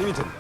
見てんだ。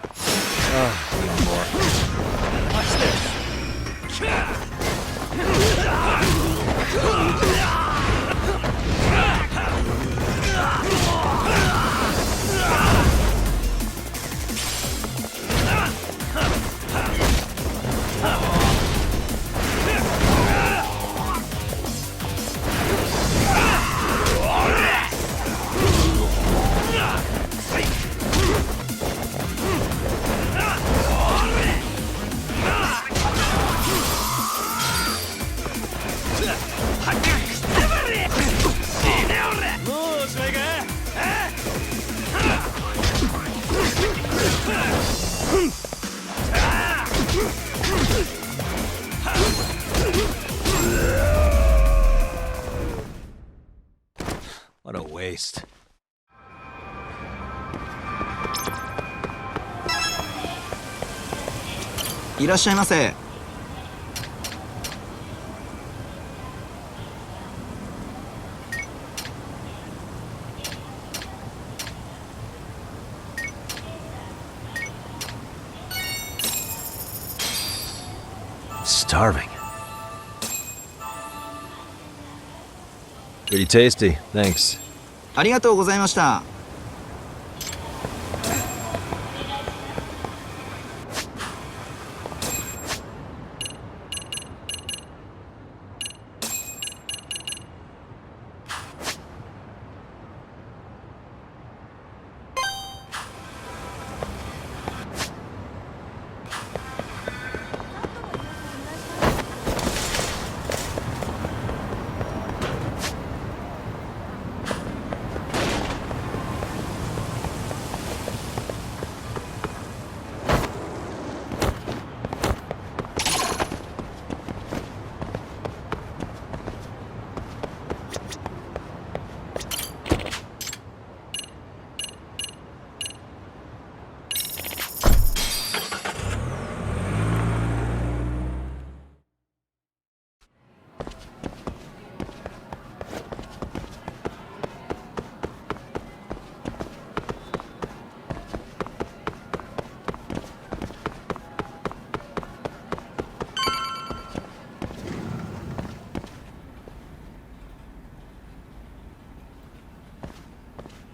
What a waste. いらっしゃいませ。Starving. Pretty tasty, thanks. ありがとうございました。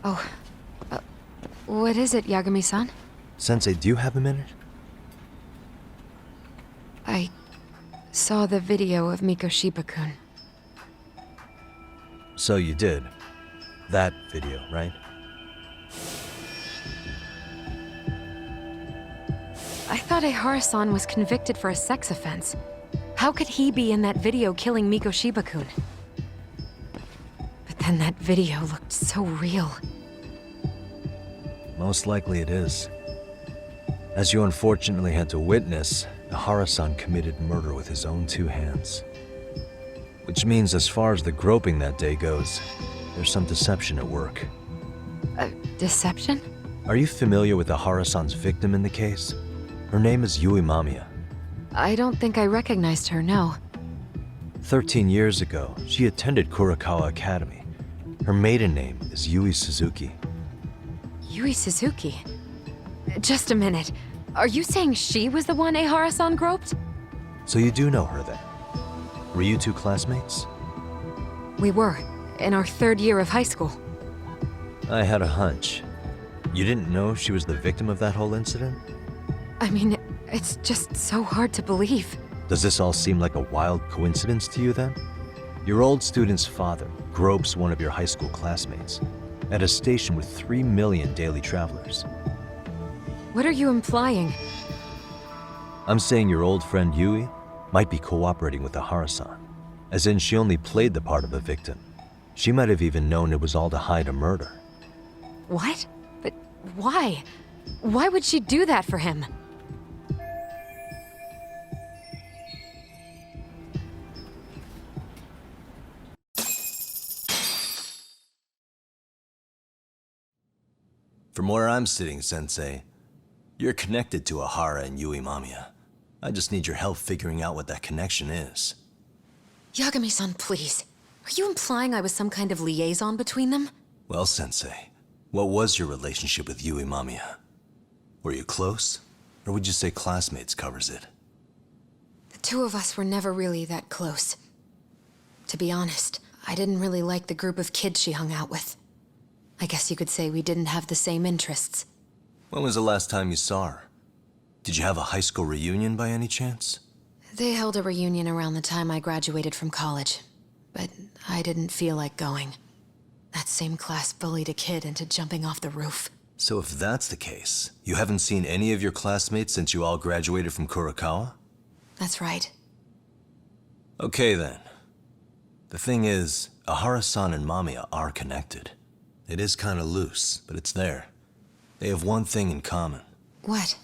Oh, what is it, Yagami-san? Sensei, do you have a minute? I saw the video of Mikoshiba-kun. So you did. That video, right? I thought Ehara-san was convicted for a sex offense. How could he be in that video killing Mikoshiba-kun? But then that video looked so real. Most likely it is. As you unfortunately had to witness, Ehara-san committed murder with his own two hands. Which means as far as the groping that day goes, there's some deception at work. Deception? Are you familiar with Ehara-san's victim in the case? Her name is Yui Mamiya. I don't think I recognized her, no. 13 years ago, she attended Kurakawa Academy. Her maiden name is Yui Suzuki. Yui Suzuki? Just a minute. Are you saying she was the one Ehara-san groped? So you do know her then? Were you two classmates? We were, in our third year of high school. I had a hunch. You didn't know she was the victim of that whole incident? I mean, it's just so hard to believe. Does this all seem like a wild coincidence to you then? Your old student's father gropes one of your high school classmates at a station with 3 million daily travelers. What are you implying? I'm saying your old friend Yui might be cooperating with Ehara-san, as in she only played the part of a victim. She might have even known it was all to hide a murder. What? But why? Why would she do that for him? From where I'm sitting, Sensei, you're connected to Ehara and Yui Mamiya. I just need your help figuring out what that connection is. Yagami-san, please. Are you implying I was some kind of liaison between them? Well, Sensei, what was your relationship with Yui Mamiya? Were you close? Or would you say classmates covers it? The two of us were never really that close. To be honest, I didn't really like the group of kids she hung out with. I guess you could say we didn't have the same interests. When was the last time you saw her? Did you have a high school reunion by any chance? They held a reunion around the time I graduated from college, but I didn't feel like going. That same class bullied a kid into jumping off the roof. So if that's the case, you haven't seen any of your classmates since you all graduated from Kurokawa? That's right. Okay then. The thing is, Ahara-san and Mamiya are connected. It is kinda loose, but it's there. They have one thing in common. What?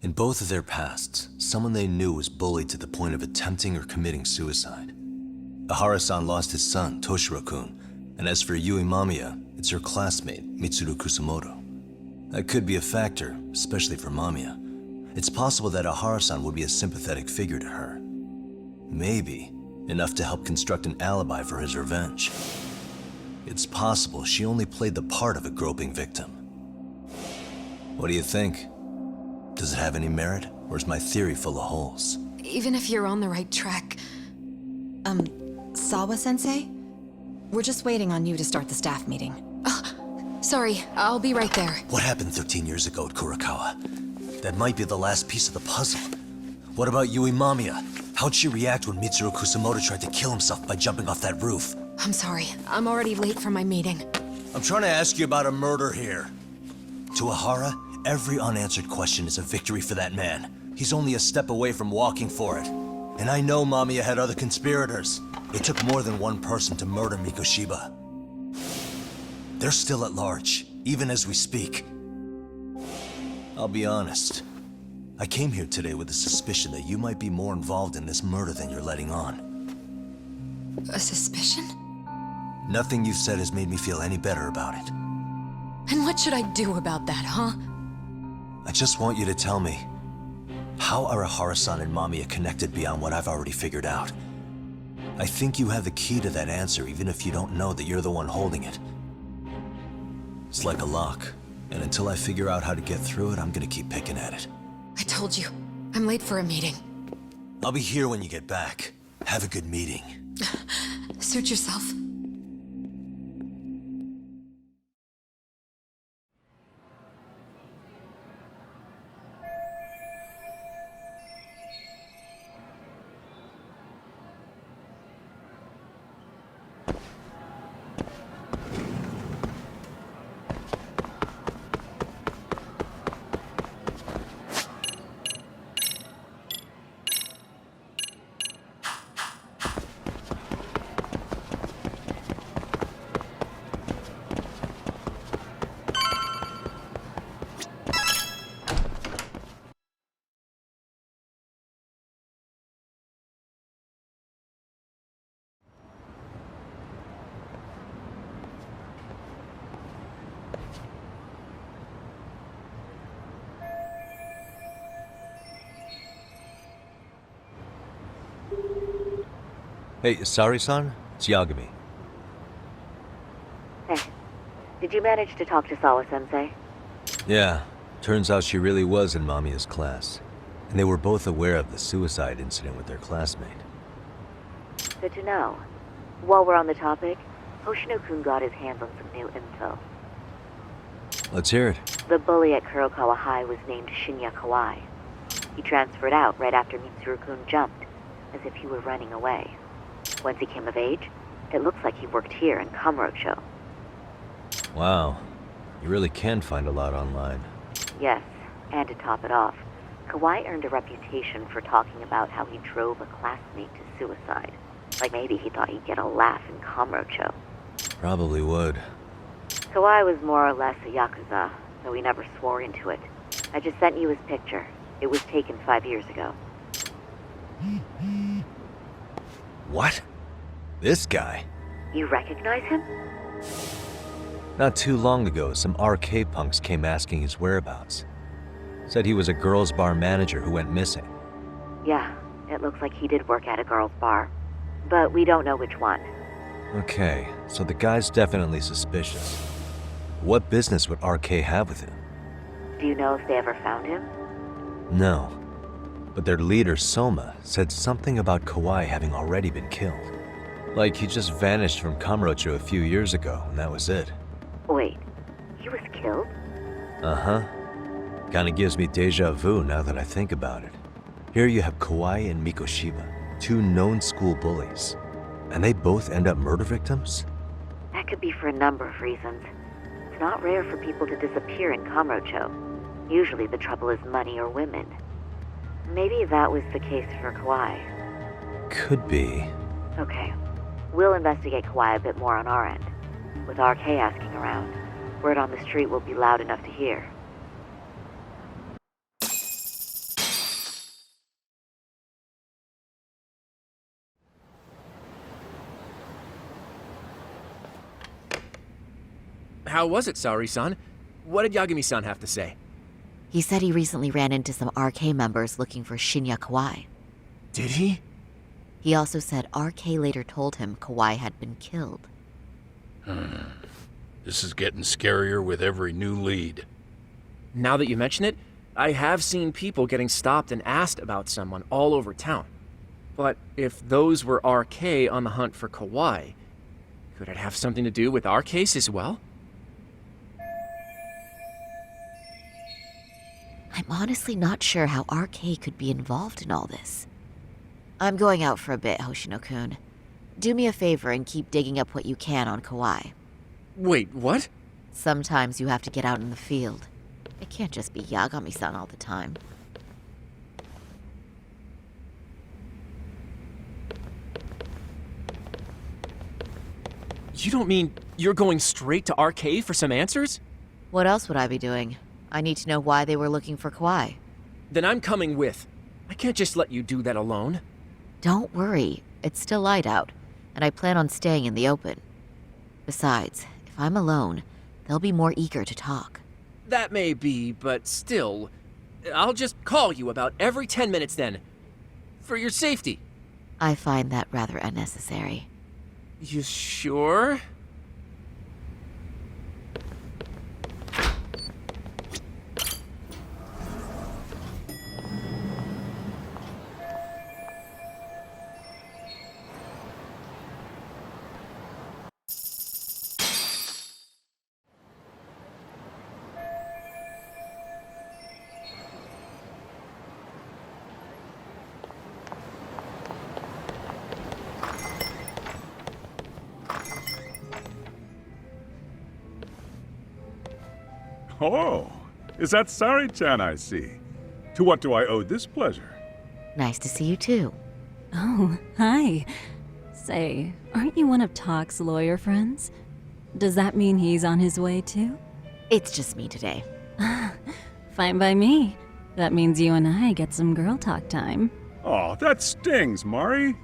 In both of their pasts, someone they knew was bullied to the point of attempting or committing suicide. Ahara-san lost his son, Toshiro-kun, and as for Yui Mamiya, it's her classmate, Mitsuru Kusamoto. That could be a factor, especially for Mamiya. It's possible that Ahara-san would be a sympathetic figure to her. Maybe enough to help construct an alibi for his revenge. It's possible she only played the part of a groping victim. What do you think? Does it have any merit, or is my theory full of holes? Even if you're on the right track... Sawa-sensei? We're just waiting on you to start the staff meeting. Sorry, I'll be right there. What happened 13 years ago at Kurokawa? That might be the last piece of the puzzle. What about Yui Mamiya? How'd she react when Mitsuru Kusamoto tried to kill himself by jumping off that roof? I'm sorry, I'm already late for my meeting. I'm trying to ask you about a murder here. To Ahara, every unanswered question is a victory for that man. He's only a step away from walking for it. And I know Mamiya had other conspirators. It took more than one person to murder Mikoshiba. They're still at large, even as we speak. I'll be honest. I came here today with the suspicion that you might be more involved in this murder than you're letting on. A suspicion? Nothing you've said has made me feel any better about it. And what should I do about that, huh? I just want you to tell me, how are Ahara-san and Mamiya connected beyond what I've already figured out? I think you have the key to that answer, even if you don't know that you're the one holding it. It's like a lock, and until I figure out how to get through it, I'm gonna keep picking at it. I told you, I'm late for a meeting. I'll be here when you get back. Have a good meeting. Suit yourself. Hey, Sari-san? It's Yagami. Hey, did you manage to talk to Sawa-sensei? Yeah, turns out she really was in Mamiya's class. And they were both aware of the suicide incident with their classmate. Good to know. While we're on the topic, Hoshino-kun got his hands on some new info. Let's hear it. The bully at Kurokawa High was named Shinya Kawai. He transferred out right after Mitsuru-kun jumped, as if he were running away. Once he came of age, it looks like he worked here in Kamurocho. Wow. You really can find a lot online. Yes, and to top it off, Kawai earned a reputation for talking about how he drove a classmate to suicide. Like maybe he thought he'd get a laugh in Kamurocho. Probably would. Kawai was more or less a Yakuza, though he never swore into it. I just sent you his picture. It was taken 5 years ago. What? This guy? You recognize him? Not too long ago, some RK punks came asking his whereabouts. Said he was a girls' bar manager who went missing. Yeah, it looks like he did work at a girls' bar. But we don't know which one. Okay, so the guy's definitely suspicious. What business would RK have with him? Do you know if they ever found him? No. But their leader, Soma, said something about Kawhi having already been killed. Like he just vanished from Kamurocho a few years ago, and that was it. Wait, he was killed? Uh-huh. Kinda gives me deja vu now that I think about it. Here you have Kawhi and Mikoshiba, two known school bullies. And they both end up murder victims? That could be for a number of reasons. It's not rare for people to disappear in Kamurocho. Usually the trouble is money or women. Maybe that was the case for Kawhi. Could be. Okay. We'll investigate Kawhi a bit more on our end. With RK asking around, word on the street will be loud enough to hear. How was it, Saori-san? What did Yagami-san have to say? He said he recently ran into some RK members looking for Shinya Kawai. Did he? He also said RK later told him Kawai had been killed. This is getting scarier with every new lead. Now that you mention it, I have seen people getting stopped and asked about someone all over town. But if those were RK on the hunt for Kawai, could it have something to do with our case as well? I'm honestly not sure how RK could be involved in all this. I'm going out for a bit, Hoshino-kun. Do me a favor and keep digging up what you can on Kawai. Wait, what? Sometimes you have to get out in the field. It can't just be Yagami-san all the time. You don't mean you're going straight to RK for some answers? What else would I be doing? I need to know why they were looking for Kawhi. Then I'm coming with. I can't just let you do that alone. Don't worry, it's still light out, and I plan on staying in the open. Besides, if I'm alone, they'll be more eager to talk. That may be, but still, I'll just call you about every 10 minutes then. For your safety. I find that rather unnecessary. You sure? Oh, is that Sari-chan I see? To what do I owe this pleasure? Nice to see you too. Oh, hi. Say, aren't you one of Talk's lawyer friends? Does that mean he's on his way too? It's just me today. Fine by me. That means you and I get some girl talk time. Oh, that stings, Mari.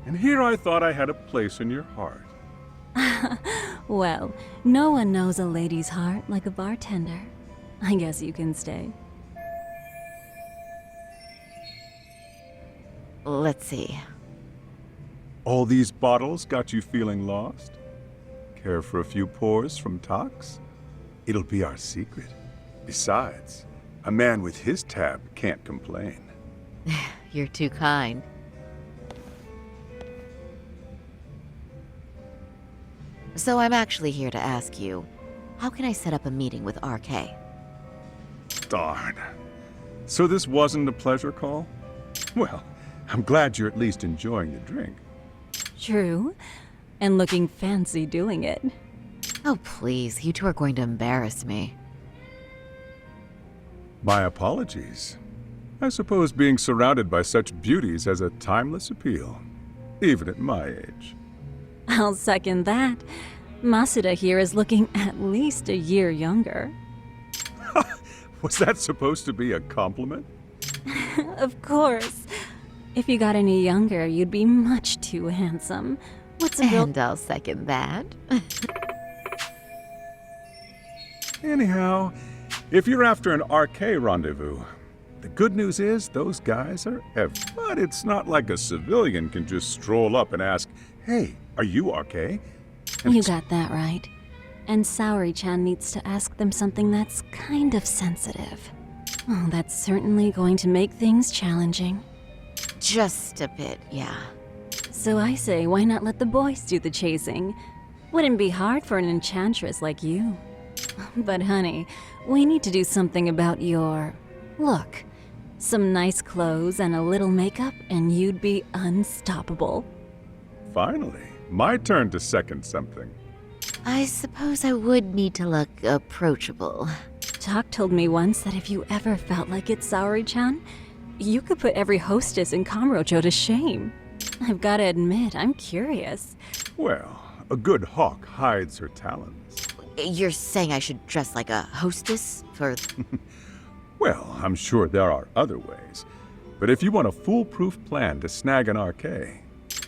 And here I thought I had a place in your heart. Well, no one knows a lady's heart like a bartender. I guess you can stay. Let's see. All these bottles got you feeling lost? Care for a few pours from Tox? It'll be our secret. Besides, a man with his tab can't complain. You're too kind. So I'm actually here to ask you, how can I set up a meeting with RK? Darn. So this wasn't a pleasure call? Well, I'm glad you're at least enjoying the drink. True. And looking fancy doing it. Oh, please, you two are going to embarrass me. My apologies. I suppose being surrounded by such beauties has a timeless appeal, even at my age. I'll second that. Masuda here is looking at least a year younger. Was that supposed to be a compliment? Of course. If you got any younger, you'd be much too handsome. What's a real... And I'll second that. Anyhow, if you're after an RK rendezvous, the good news is those guys are But it's not like a civilian can just stroll up and ask, "Hey, are you RK?" You got that right. and Saori-chan needs to ask them something that's kind of sensitive. Oh, that's certainly going to make things challenging. Just a bit, yeah. So I say, why not let the boys do the chasing? Wouldn't be hard for an enchantress like you. But honey, we need to do something about your look. Some nice clothes and a little makeup, and you'd be unstoppable. Finally, my turn to second something. I suppose I would need to look approachable. Talk told me once that if you ever felt like it, Saori-chan, you could put every hostess in Kamurocho to shame. I've got to admit, I'm curious. Well, a good hawk hides her talons. You're saying I should dress like a hostess for... Well, I'm sure there are other ways. But if you want a foolproof plan to snag an RK...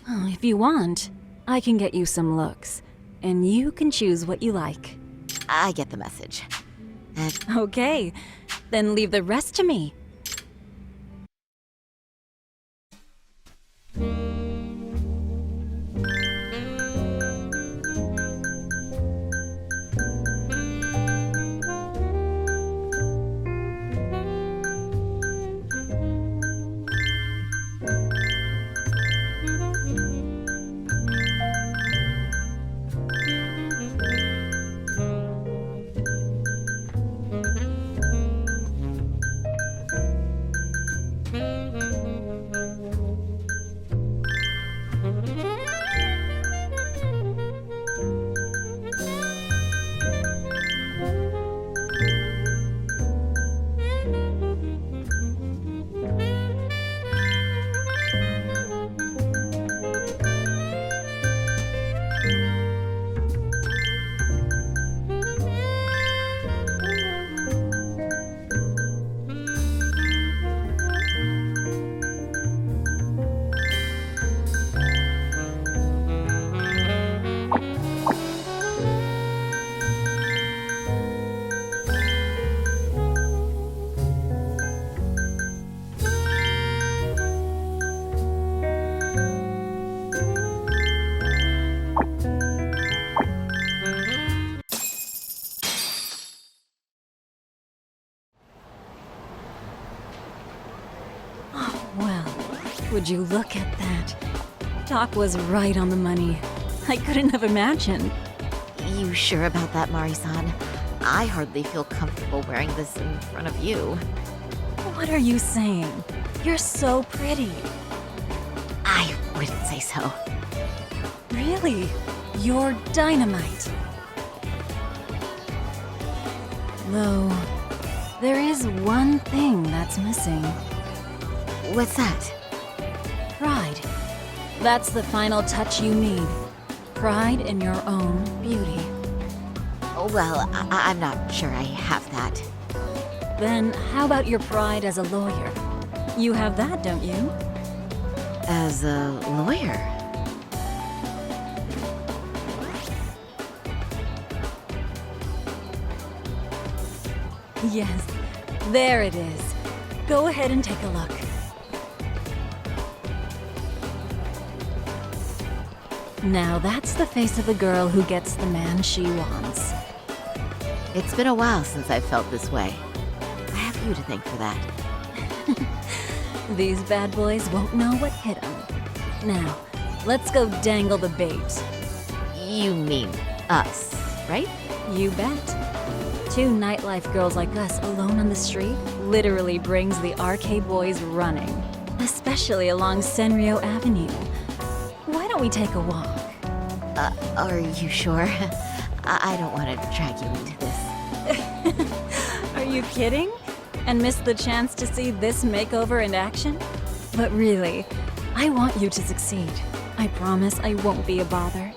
Oh, if you want, I can get you some looks. And you can choose what you like. I get the message. Okay, then leave the rest to me. Would you look at that? Doc was right on the money. I couldn't have imagined. You sure about that, Mari-san? I hardly feel comfortable wearing this in front of you. What are you saying? You're so pretty. I wouldn't say so. Really? You're dynamite. Though, there is one thing that's missing. What's that? Pride. That's the final touch you need. Pride in your own beauty. Well, I'm not sure I have that. Then how about your pride as a lawyer? You have that, don't you? As a lawyer? Yes, there it is. Go ahead and take a look. Now that's the face of a girl who gets the man she wants. It's been a while since I've felt this way. I have you to thank for that. These bad boys won't know what hit them. Now, let's go dangle the bait. You mean us, right? You bet. Two nightlife girls like us alone on the street literally brings the RK boys running. Especially along Senryo Avenue. Why don't we take a walk? Are you sure? I don't want to drag you into this. Are you kidding? And miss the chance to see this makeover in action? But really, I want you to succeed. I promise I won't be a bother.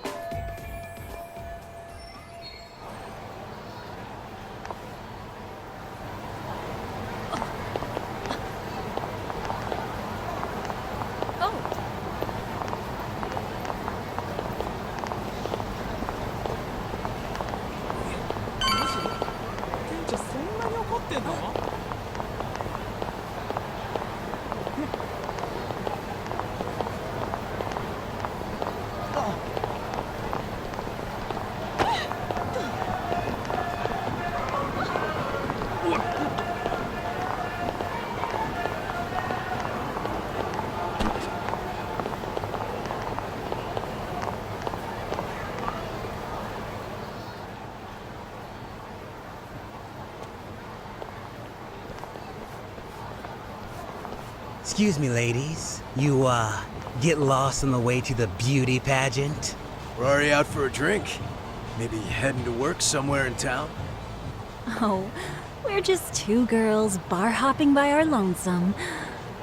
Excuse me, ladies. You, get lost on the way to the beauty pageant? We're already out for a drink. Maybe heading to work somewhere in town? Oh, we're just two girls bar hopping by our lonesome.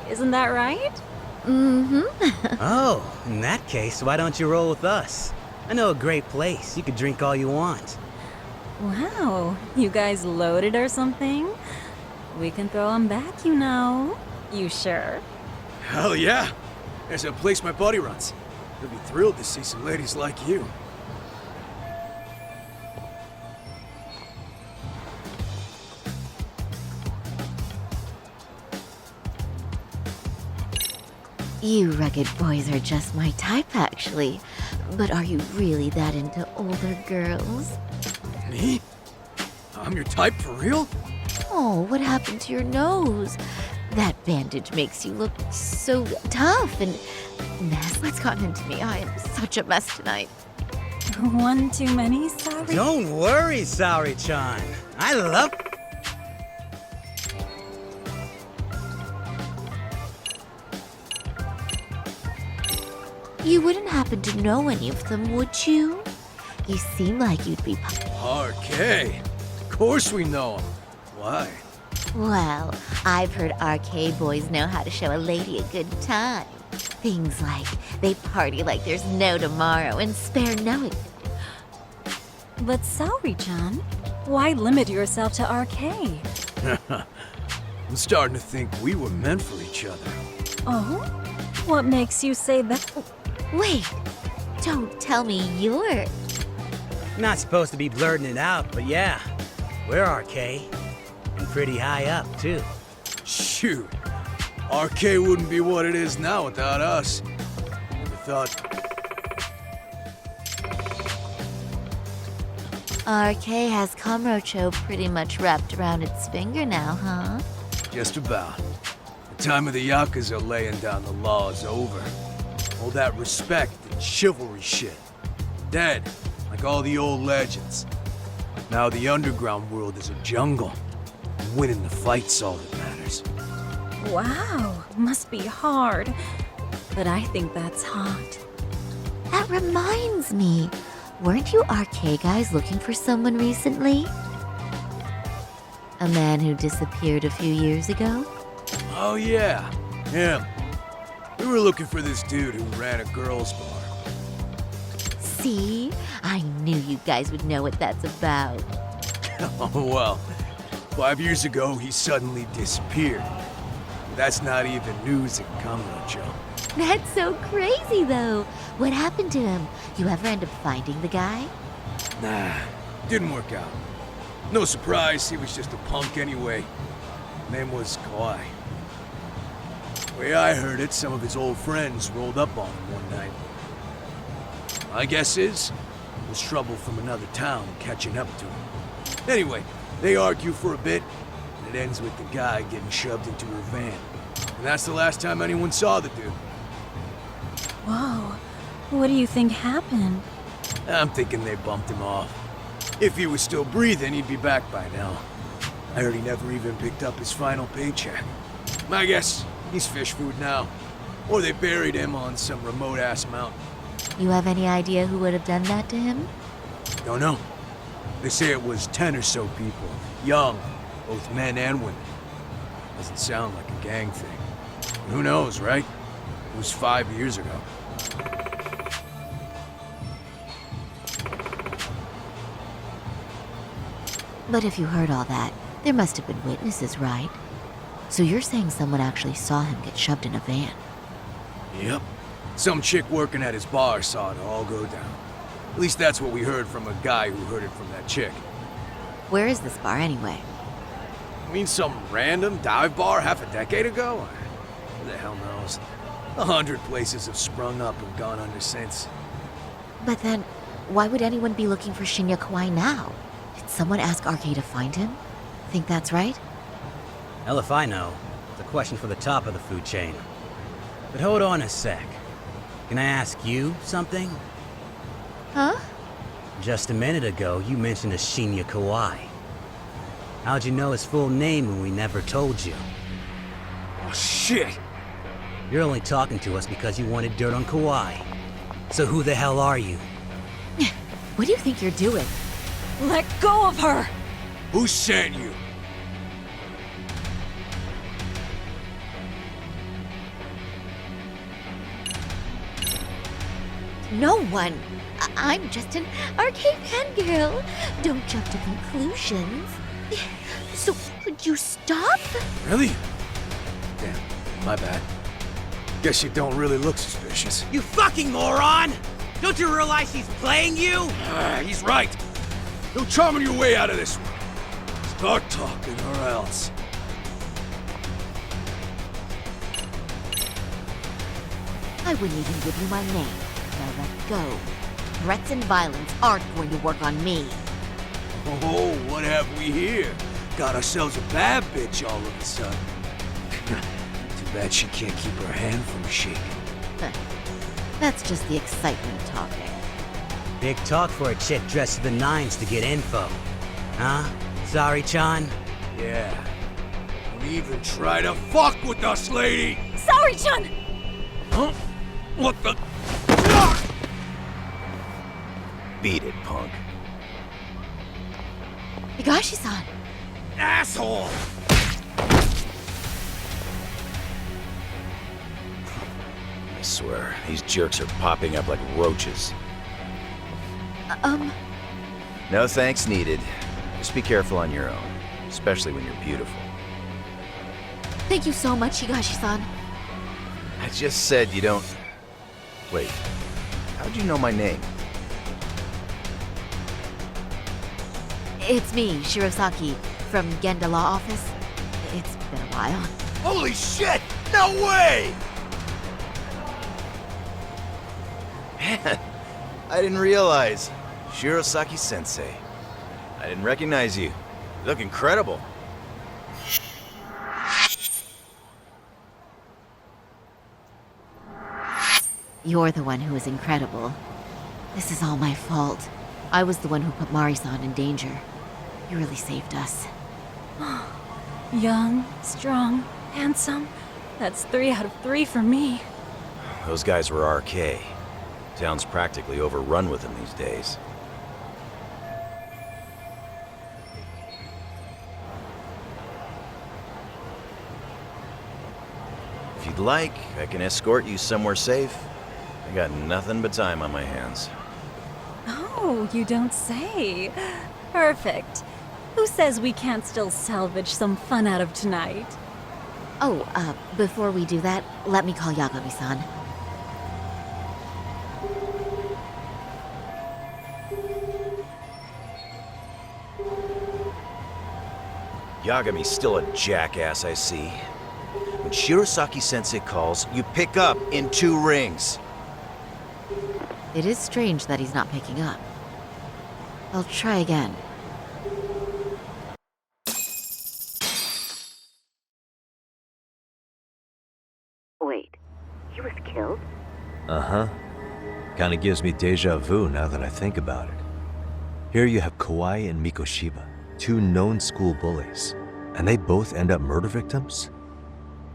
Isn't that right? Oh, in that case, why don't you roll with us? I know a great place. You could drink all you want. Wow, you guys loaded or something? We can throw 'em back, you know. You sure? Hell yeah! There's a place my buddy runs. He'll be thrilled to see some ladies like you. You rugged boys are just my type, actually. But are you really that into older girls? Me? I'm your type for real? Oh, what happened to your nose? That bandage makes you look so tough and mess. What's gotten into me? I am such a mess tonight. One too many, sorry? Don't worry, Saori-chan. I love... You wouldn't happen to know any of them, would you? You seem like you'd be... RK. Of course we know him. Why? Well, I've heard RK boys know how to show a lady a good time. Things like they party like there's no tomorrow and spare no... But Saori-chan, why limit yourself to RK? I'm starting to think we were meant for each other. Oh? What makes you say that? Wait, don't tell me you're... Not supposed to be blurting it out, but yeah. We're RK. And pretty high up, too. Shoot. RK wouldn't be what it is now without us. Never thought... RK has Kamurocho pretty much wrapped around its finger now, huh? Just about. The time of the Yakuza laying down the law is over. All that respect and chivalry shit. Dead, like all the old legends. Now the underground world is a jungle. And winning the fight's all that matters. Wow, must be hard. But I think that's hot. That reminds me. Weren't you RK guys looking for someone recently? A man who disappeared a few years ago? Oh yeah, him. We were looking for this dude who ran a girls' bar. See? I knew you guys would know what that's about. Oh well, 5 years ago he suddenly disappeared. That's not even news in Kamurocho. That's so crazy, though. What happened to him? You ever end up finding the guy? Nah, didn't work out. No surprise, he was just a punk anyway. Name was Kawhi. Way I heard it, some of his old friends rolled up on him one night. My guess is, it was trouble from another town catching up to him. Anyway, they argue for a bit, and it ends with the guy getting shoved into her van. And that's the last time anyone saw the dude. Whoa, what do you think happened? I'm thinking they bumped him off. If he was still breathing, he'd be back by now. I heard he never even picked up his final paycheck. I guess he's fish food now. Or they buried him on some remote-ass mountain. You have any idea who would have done that to him? Don't know. They say it was 10 or so people. Young, both men and women. Doesn't sound like a gang thing. Who knows, right? It was 5 years ago. But if you heard all that, there must have been witnesses, right? So you're saying someone actually saw him get shoved in a van? Yep. Some chick working at his bar saw it all go down. At least that's what we heard from a guy who heard it from that chick. Where is this bar anyway? You mean some random dive bar half a decade ago? Who the hell knows? 100 places have sprung up and gone under since. But then, why would anyone be looking for Shinya Kawai now? Did someone ask RK to find him? Think that's right? Hell if I know. It's a question for the top of the food chain. But hold on a sec. Can I ask you something? Huh? Just a minute ago, you mentioned a Shinya Kawai. How'd you know his full name when we never told you? Oh shit! You're only talking to us because you wanted dirt on Kawhi. So who the hell are you? What do you think you're doing? Let go of her! Who sent you? No one. I'm just an arcade fangirl. Don't jump to conclusions. So, could you stop? Really? Damn, my bad. Guess you don't really look suspicious. You fucking moron! Don't you realize he's playing you? He's right. No charming your way out of this one. Start talking or else. I wouldn't even give you my name. Now let go. Threats and violence aren't going to work on me. Oh, what have we here? Got ourselves a bad bitch all of a sudden. Too bad she can't keep her hand from shaking. That's just the excitement talking. Big talk for a chick dressed to the nines to get info. Huh? Sorry, Chan? Yeah. Don't even try to fuck with us, lady! Sorry, Chun! Huh? What the? Beat it, punk. Higashi-san! Asshole! I swear, these jerks are popping up like roaches. No thanks needed. Just be careful on your own, especially when you're beautiful. Thank you so much, Higashi-san. I just said you don't... Wait, how'd you know my name? It's me, Shirosaki, from Genda Law Office. It's been a while. Holy shit! No way! Man, I didn't realize. Shirosaki-sensei. I didn't recognize you. You look incredible. You're the one who is incredible. This is all my fault. I was the one who put Mari-san in danger. You really saved us. Young, strong, handsome. That's 3 out of 3 for me. Those guys were RK. Town's practically overrun with them these days. If you'd like, I can escort you somewhere safe. I got nothing but time on my hands. Oh, you don't say. Perfect. Who says we can't still salvage some fun out of tonight? Oh, before we do that, let me call Yagami-san. Yagami's still a jackass, I see. When Shirosaki-sensei calls, you pick up in 2 rings. It is strange that he's not picking up. I'll try again. Wait, he was killed? Uh-huh. Kinda gives me deja vu now that I think about it. Here you have Kawai and Mikoshiba, 2 known school bullies, and they both end up murder victims?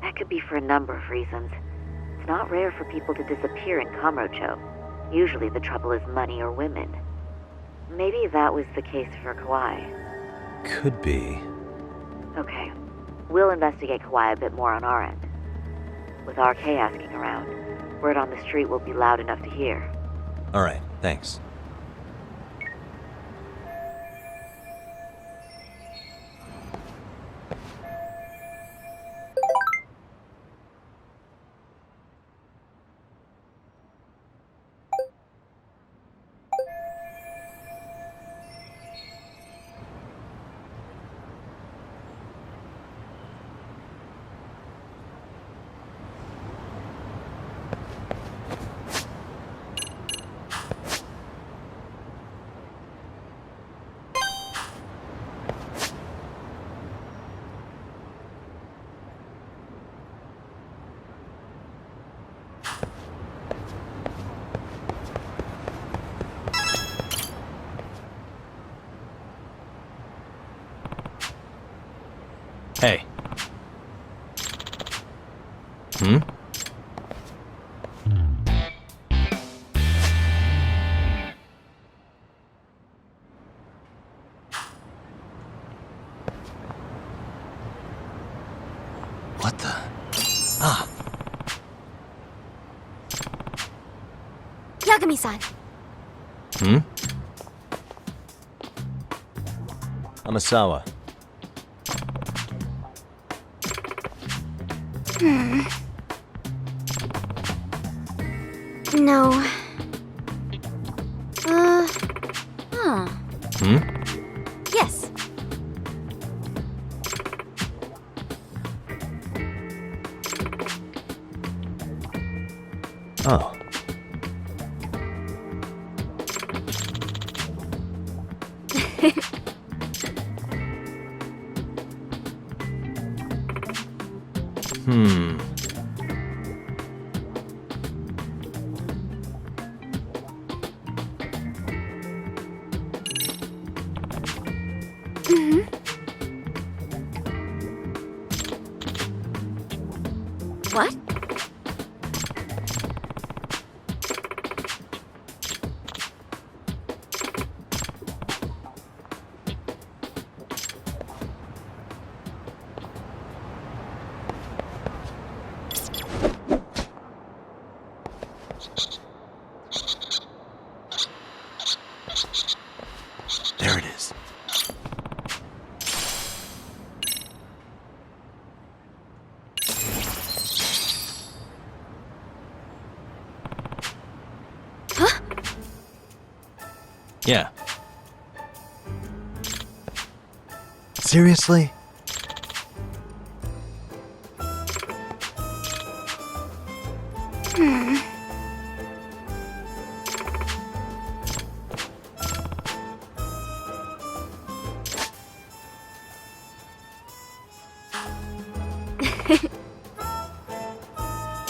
That could be for a number of reasons. It's not rare for people to disappear in Kamurocho. Usually the trouble is money or women. Maybe that was the case for Kawai. Could be. Okay. We'll investigate Kawhi a bit more on our end. With RK asking around, word on the street will be loud enough to hear. All right, thanks. Hey. What the? Ah, Yagami-san. Amasawa. No. Yes. Oh. Hmm. What? There it is. Huh? Yeah. Seriously?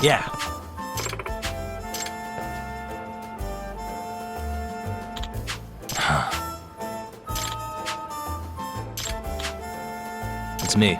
Yeah. It's me.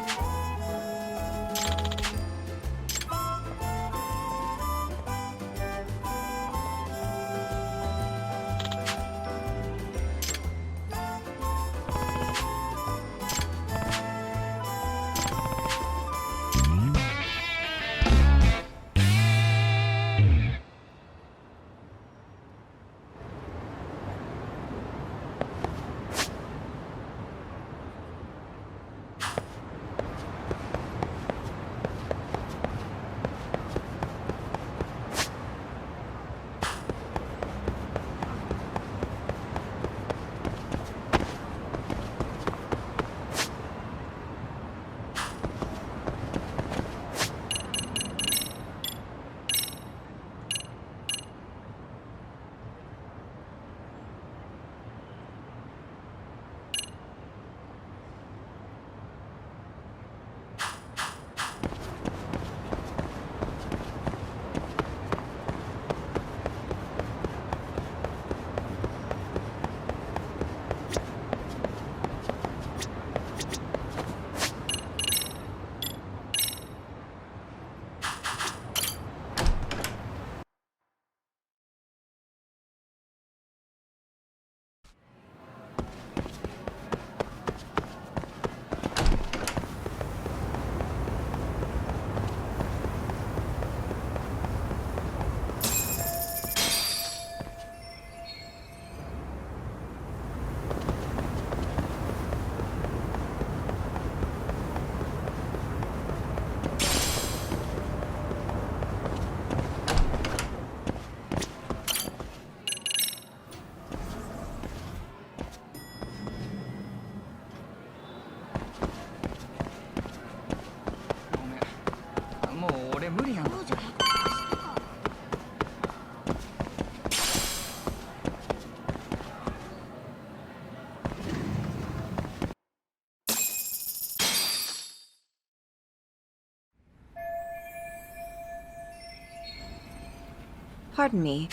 Pardon me.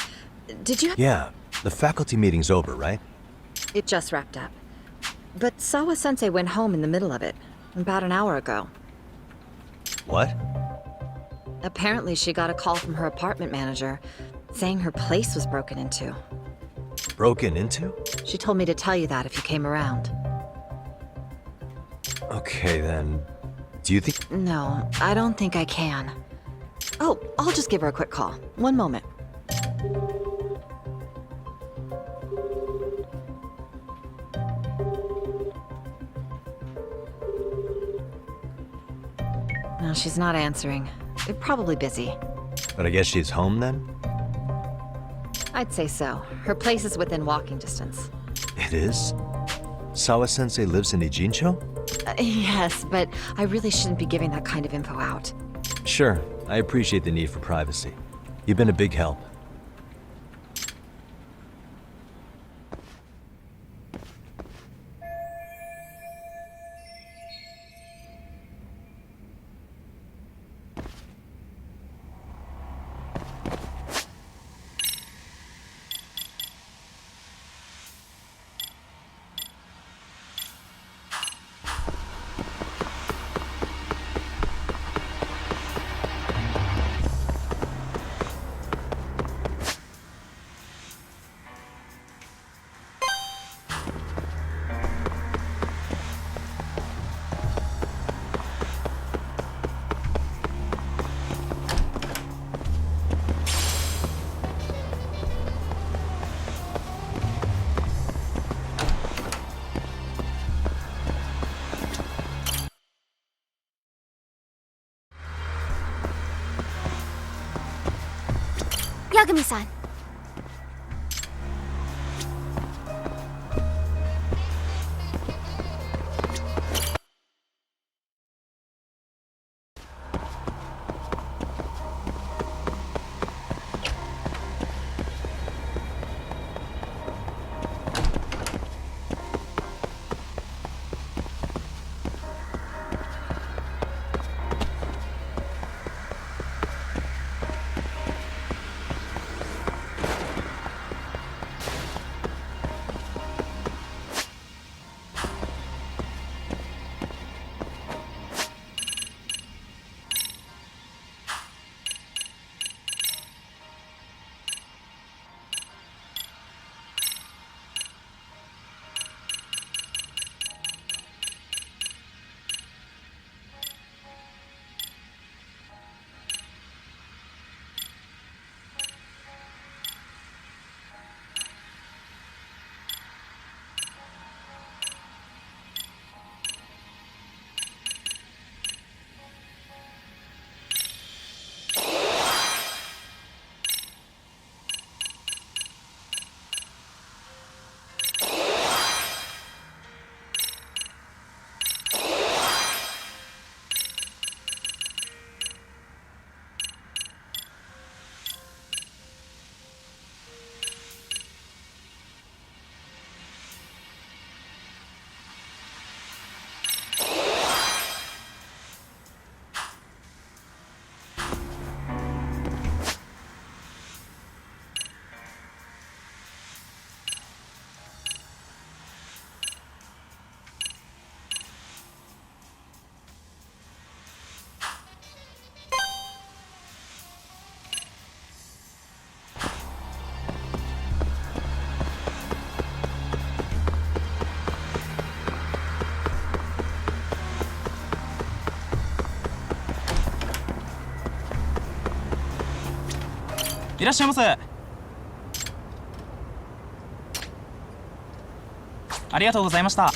Did you... Yeah, the faculty meeting's over, right? It just wrapped up. But Sawa-sensei went home in the middle of it, about an hour ago. What? Apparently she got a call from her apartment manager, saying her place was broken into. Broken into? She told me to tell you that if you came around. Okay, then. Do you think... No, I don't think I can. Oh, I'll just give her a quick call. One moment. No, she's not answering. They're probably busy. But I guess she's home then? I'd say so. Her place is within walking distance. It is? Sawa-sensei lives in Ijincho? Yes, but I really shouldn't be giving that kind of info out. Sure, I appreciate the need for privacy. You've been a big help. Yagami-san.いらっしゃいませ。ありがとうございました。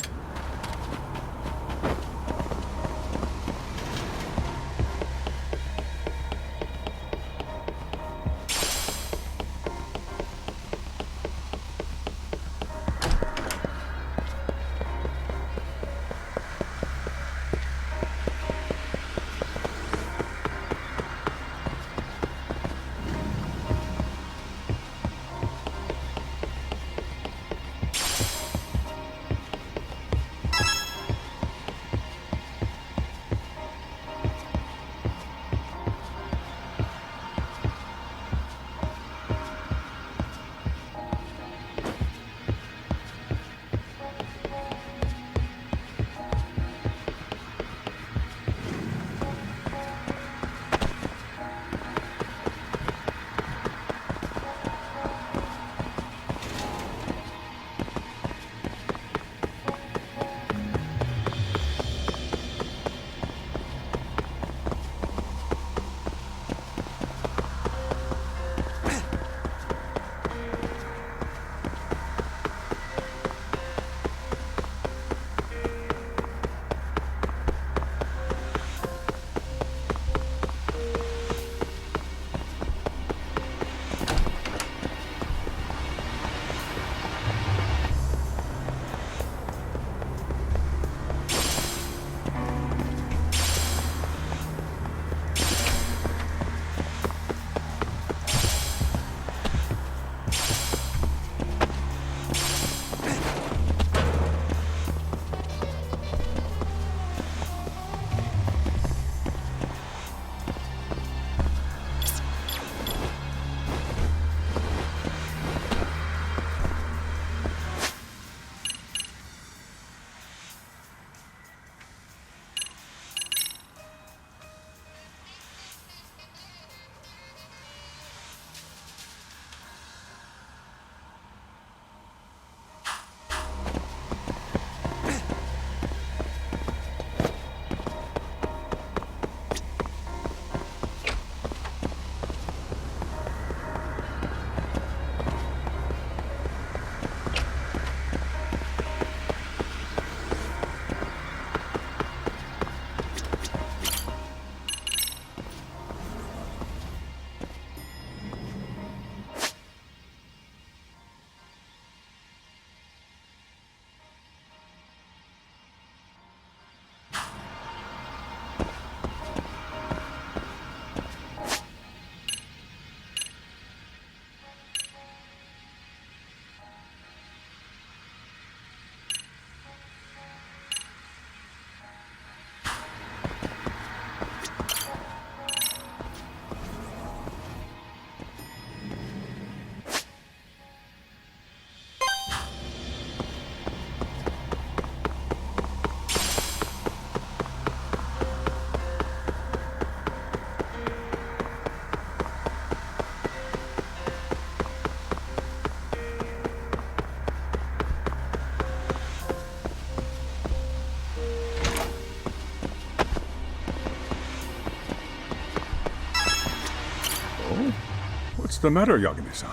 the matter, Yagami-san?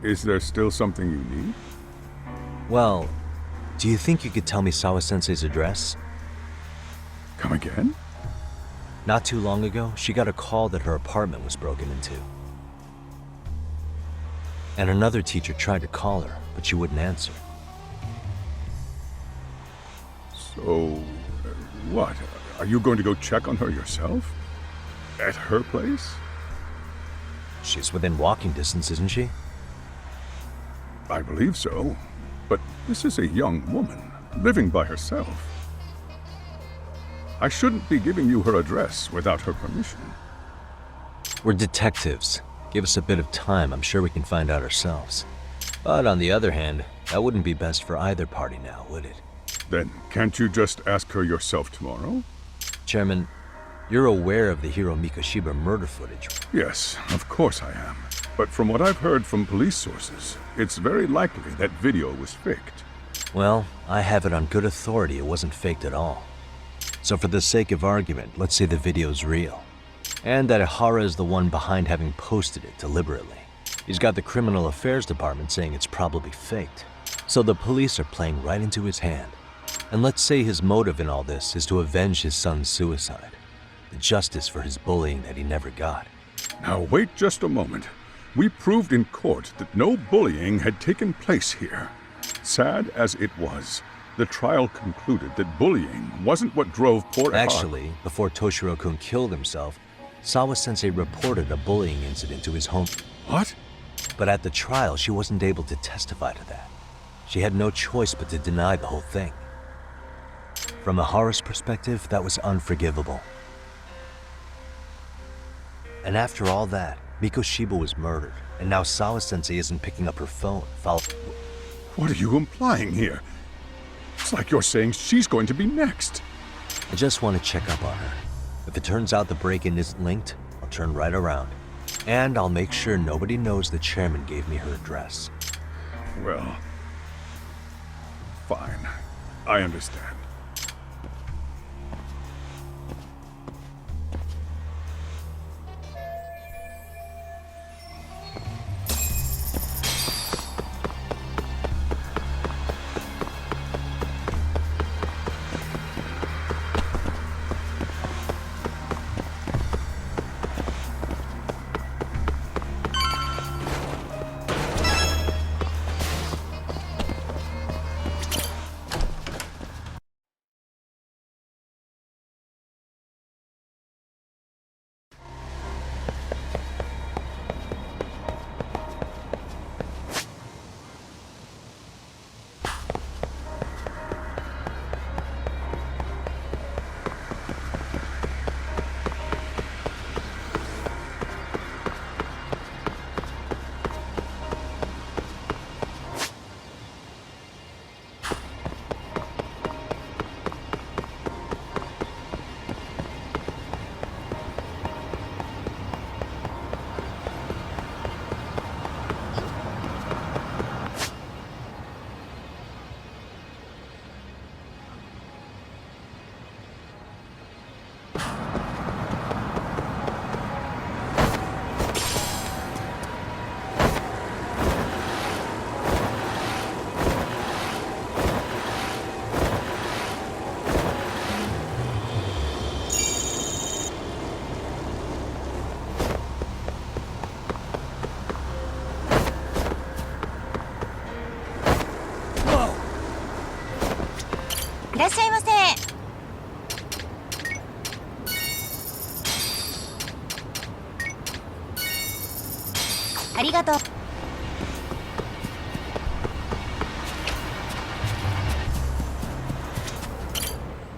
Is there still something you need? Well, do you think you could tell me Sawa-sensei's address? Come again? Not too long ago, she got a call that her apartment was broken into. And another teacher tried to call her, but she wouldn't answer. So, what? Are you going to go check on her yourself? At her place? She's within walking distance, isn't she? I believe so. But this is a young woman, living by herself. I shouldn't be giving you her address without her permission. We're detectives. Give us a bit of time, I'm sure we can find out ourselves. But on the other hand, that wouldn't be best for either party now, would it? Then can't you just ask her yourself tomorrow? Chairman, you're aware of the Hiro Mikoshiba murder footage. Yes, of course I am. But from what I've heard from police sources, it's very likely that video was faked. Well, I have it on good authority it wasn't faked at all. So for the sake of argument, let's say the video's real. And that Ihara is the one behind having posted it deliberately. He's got the criminal affairs department saying it's probably faked. So the police are playing right into his hand. And let's say his motive in all this is to avenge his son's suicide. The justice for his bullying that he never got. Now wait just a moment. We proved in court that no bullying had taken place here. Sad as it was, the trial concluded that bullying wasn't what drove poor Ihara. Actually, before Toshiro-kun killed himself, Sawa-sensei reported a bullying incident to his home. What? But at the trial, she wasn't able to testify to that. She had no choice but to deny the whole thing. From Ihara's perspective, that was unforgivable. And after all that, Mikoshiba was murdered, and now Sawa-sensei isn't picking up her phone. What are you implying here? It's like you're saying she's going to be next. I just want to check up on her. If it turns out the break-in isn't linked, I'll turn right around. And I'll make sure nobody knows the chairman gave me her address. Well, fine. I understand.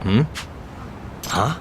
Hmm? Huh?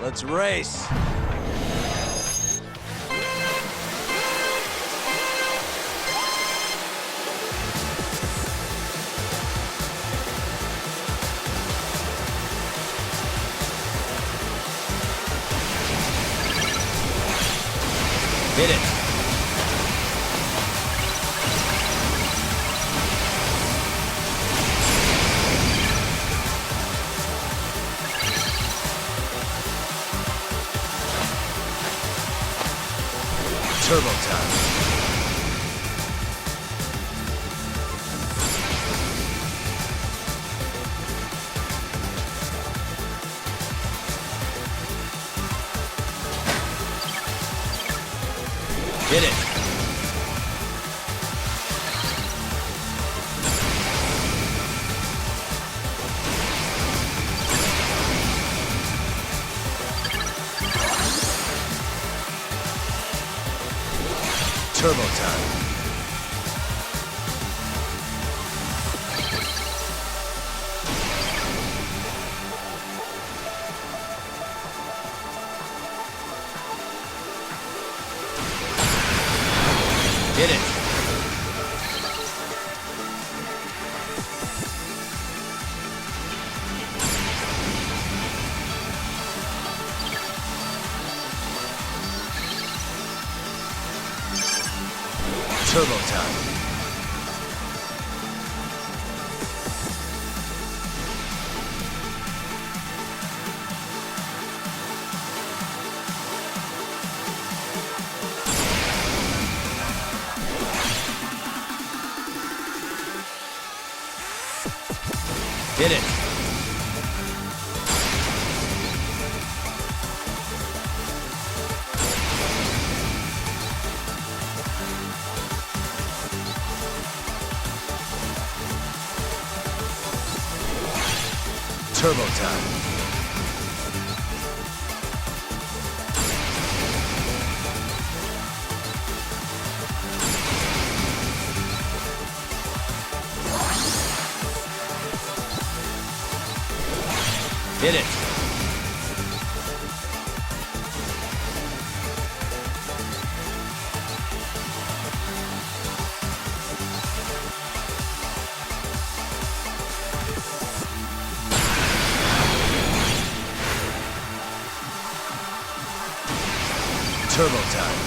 Let's race. Hit it. Turbo time. Hit it. Turbo time. Hit it. Turbo time. Hit it. Turbo time. Hit it. Turbo time.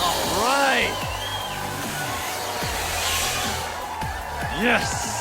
All right. Yes.